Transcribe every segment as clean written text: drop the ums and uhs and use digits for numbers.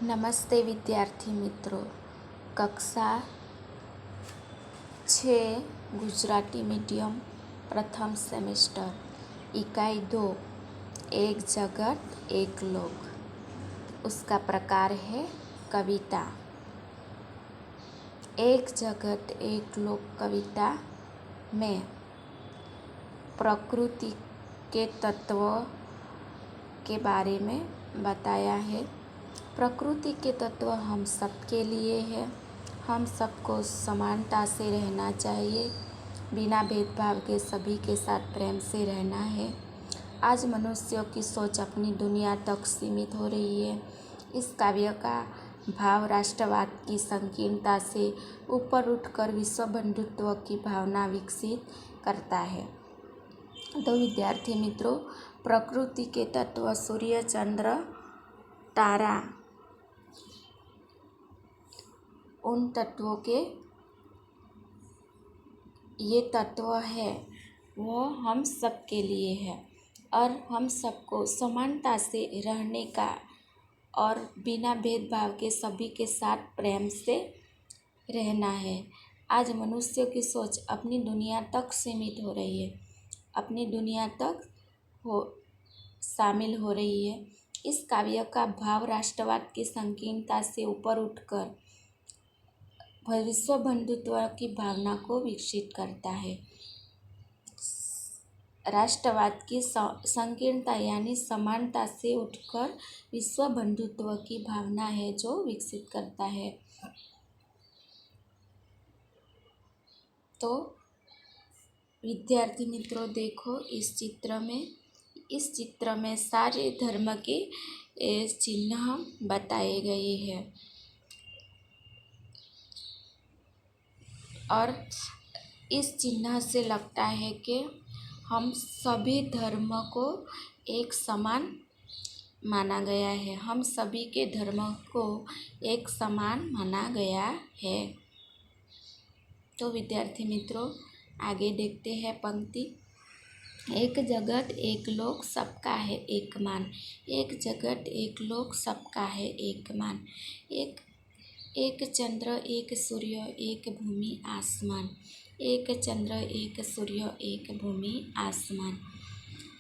नमस्ते विद्यार्थी मित्रों। कक्षा 6 गुजराती मीडियम प्रथम सेमेस्टर इकाई 2 एक जगत एक लोक। उसका प्रकार है कविता। एक जगत एक लोक कविता में प्रकृति के तत्वों के बारे में बताया है। प्रकृति के तत्व हम सबके लिए है। हम सबको समानता से रहना चाहिए, बिना भेदभाव के सभी के साथ प्रेम से रहना है। आज मनुष्यों की सोच अपनी दुनिया तक सीमित हो रही है। इस काव्य का भाव राष्ट्रवाद की संकीर्णता से ऊपर उठकर विश्व बंधुत्व की भावना विकसित करता है। तो विद्यार्थी मित्रों, प्रकृति के तत्व सूर्य, चंद्र, तारा, उन तत्वों के ये तत्व है वो हम सब के लिए है और हम सबको समानता से रहने का और बिना भेदभाव के सभी के साथ प्रेम से रहना है। आज मनुष्य की सोच अपनी दुनिया तक सीमित हो रही है, अपनी दुनिया तक शामिल हो रही है। इस काव्य का भाव राष्ट्रवाद की संकीर्णता से ऊपर उठकर विश्व बंधुत्व की भावना को विकसित करता है। राष्ट्रवाद की संकीर्णता यानी समानता से उठकर विश्व बंधुत्व की भावना है जो विकसित करता है। तो विद्यार्थी मित्रों देखो, इस चित्र में सारे धर्म के चिन्ह बताए गए हैं और इस चिन्ह से लगता है कि हम सभी धर्म को एक समान माना गया है। हम सभी के धर्म को एक समान माना गया है। तो विद्यार्थी मित्रों, आगे देखते हैं पंक्ति। एक जगत एक लोक सबका है एक मान। एक जगत एक लोक सबका है एक मान। एक चंद्र एक सूर्य एक भूमि आसमान। एक चंद्र एक सूर्य एक भूमि आसमान।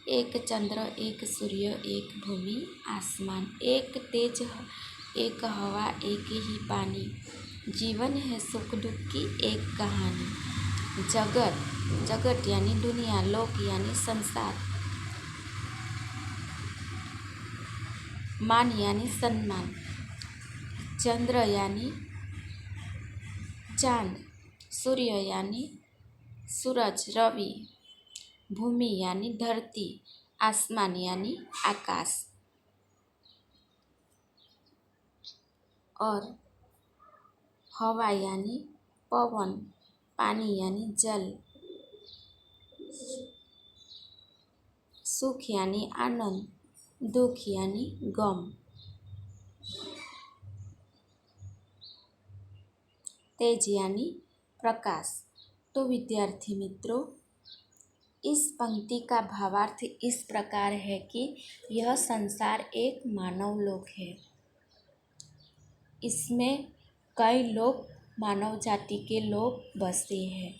एक चंद्र एक सूर्य एक भूमि आसमान। एक तेज एक हवा एक ही पानी। जीवन है सुख दुख की एक कहानी। जगत यानी दुनिया, लोक यानी संसार, मान यानी सम्मान, चंद्र यानी चांद, सूर्य यानी सूरज रवि, भूमि यानी धरती, आसमान यानी आकाश और हवा यानी पवन, पानी यानी जल, सुख यानी आनंद, दुख यानी गम, तेज यानी प्रकाश। तो विद्यार्थी मित्रों, इस पंक्ति का भावार्थ इस प्रकार है कि यह संसार एक मानव लोक है। इसमें कई लोग मानव जाति के लोग बसते हैं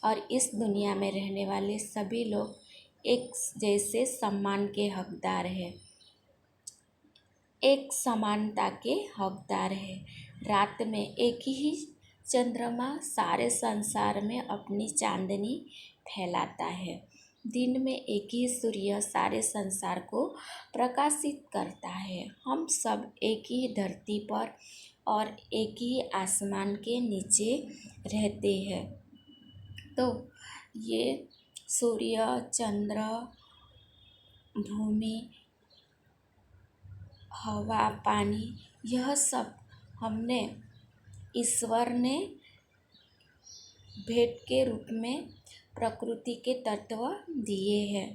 और इस दुनिया में रहने वाले सभी लोग एक जैसे सम्मान के हकदार हैं, एक समानता के हकदार हैं। रात में एक ही चंद्रमा सारे संसार में अपनी चांदनी फैलाता है। दिन में एक ही सूर्य सारे संसार को प्रकाशित करता है। हम सब एक ही धरती पर और एक ही आसमान के नीचे रहते हैं। तो ये सूर्य, चंद्र, भूमि, हवा, पानी, यह सब हमने ईश्वर ने भेंट के रूप में प्रकृति के तत्व दिए हैं।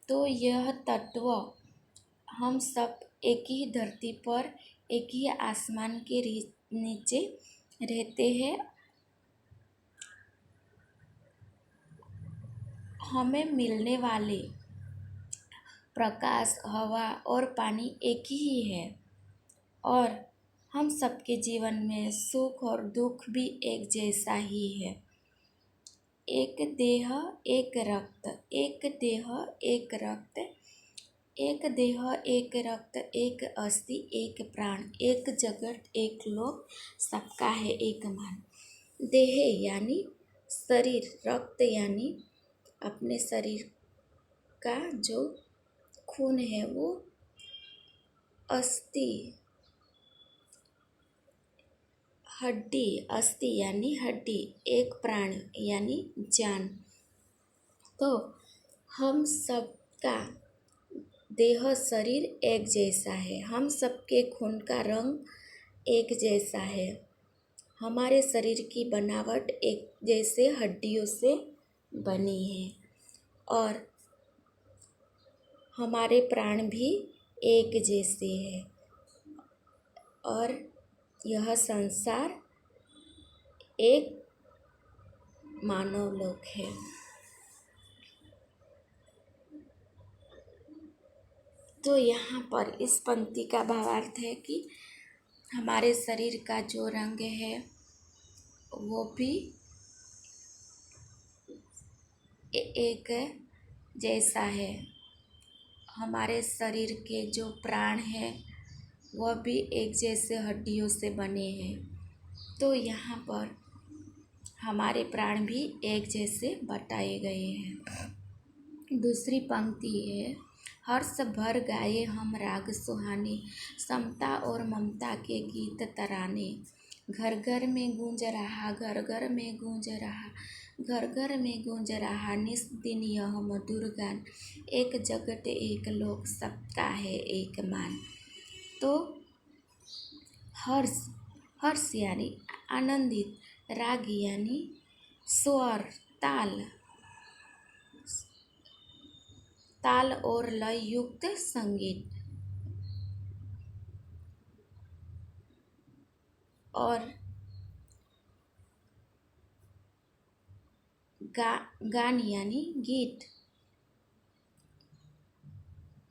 तो यह तत्व हम सब एक ही धरती पर एक ही आसमान के नीचे रहते हैं। हमें मिलने वाले प्रकाश, हवा और पानी एक ही है और हम सबके जीवन में सुख और दुख भी एक जैसा ही है। एक देह एक रक्त, एक देह एक रक्त, एक देह एक रक्त, एक अस्थि एक प्राण, एक जगत एक लोक, सबका है एक मान। देह यानी शरीर, रक्त यानी अपने शरीर का जो खून है वो, अस्थि हड्डी, अस्थि यानी हड्डी, एक प्राण यानी जान। तो हम सबका देह शरीर एक जैसा है, हम सबके खून का रंग एक जैसा है, हमारे शरीर की बनावट एक जैसे हड्डियों से बनी है और हमारे प्राण भी एक जैसे है और यह संसार एक मानव लोक है। तो यहाँ पर इस पंक्ति का भावार्थ है कि हमारे शरीर का जो रंग है वो भी एक जैसा है, हमारे शरीर के जो प्राण हैं वह भी एक जैसे हड्डियों से बने हैं। तो यहाँ पर हमारे प्राण भी एक जैसे बताए गए हैं। दूसरी पंक्ति है, हर्ष भर गाए हम राग सुहाने, समता और ममता के गीत तराने। घर घर में गूंज रहा, घर घर में गूंज रहा, घर घर में गूंज रहा, निस दिन यह मधुर गान, एक जगत एक लोक, सबका है एक मान। तो हर्ष, हर्ष यानी आनंदित, राग यानी स्वर, ताल, ताल और लय युक्त संगीत, और गान यानी गीत,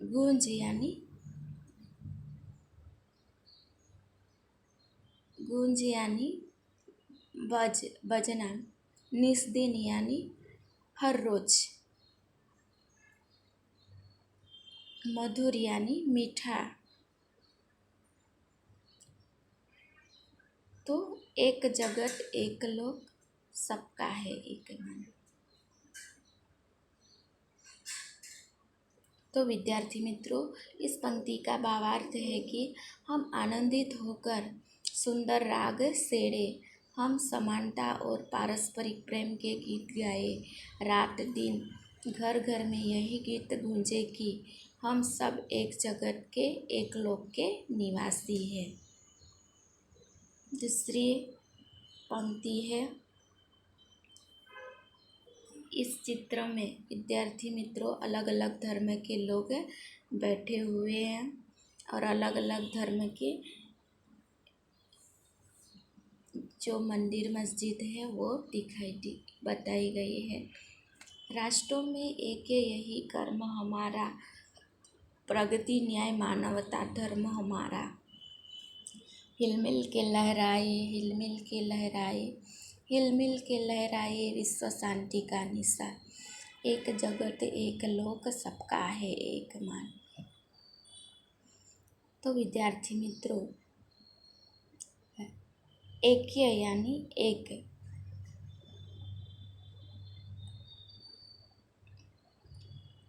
गूंज यानी बजना, निस्दिन यानी हर रोज, मधुर यानी मीठा। तो एक जगत एक लोक, सबका है एक मन। तो विद्यार्थी मित्रों, इस पंक्ति का भावार्थ है कि हम आनंदित होकर सुंदर राग सेड़े, हम समानता और पारस्परिक प्रेम के गीत गाए, रात दिन घर घर में यही गीत गूंजे कि हम सब एक जगत के एक लोक के निवासी हैं। दूसरी पंक्ति है, इस चित्र में विद्यार्थी मित्रों अलग अलग धर्म के लोग बैठे हुए हैं और अलग अलग धर्म के जो मंदिर मस्जिद है वो बताई गई है। राष्ट्रों में एक यही कर्म हमारा, प्रगति न्याय मानवता धर्म हमारा, हिलमिल के लहराए, हिलमिल के लहराए, हिलमिल के लहराए, विश्व शांति का निशा, एक जगत एक लोक, सबका है एक मान। तो विद्यार्थी मित्रों, ऐक्य यानी एक,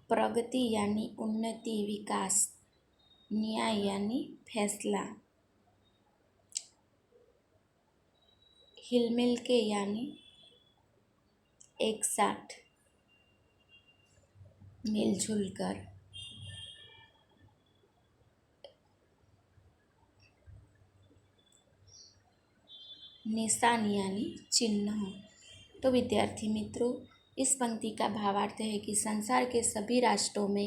प्रगति यानी उन्नति विकास, न्याय यानी फैसला, हिलमिल के यानी एक साथ मिलजुल कर, निशान यानी चिन्ह। तो विद्यार्थी मित्रों, इस पंक्ति का भावार्थ है कि संसार के सभी राष्ट्रों में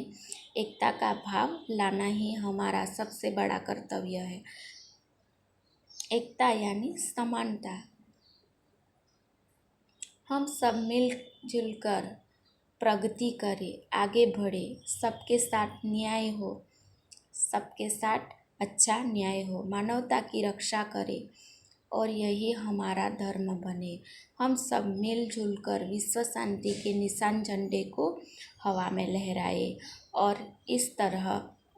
एकता का भाव लाना ही हमारा सबसे बड़ा कर्तव्य है। एकता यानी समानता, हम सब मिलजुल कर प्रगति करें, आगे बढ़े, सबके साथ न्याय हो, सबके साथ अच्छा न्याय हो, मानवता की रक्षा करे और यही हमारा धर्म बने। हम सब मिलजुल कर विश्व शांति के निशान झंडे को हवा में लहराए और इस तरह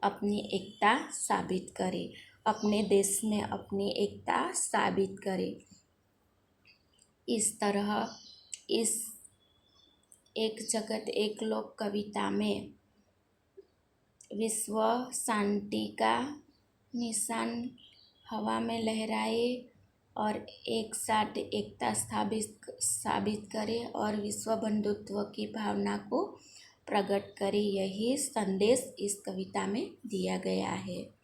अपनी एकता साबित करें, अपने देश में अपनी एकता साबित करें। इस तरह इस एक जगत एक लोक कविता में विश्व शांति का निशान हवा में लहराए और एक साथ एकता साबित करे और विश्व बंधुत्व की भावना को प्रकट करे, यही संदेश इस कविता में दिया गया है।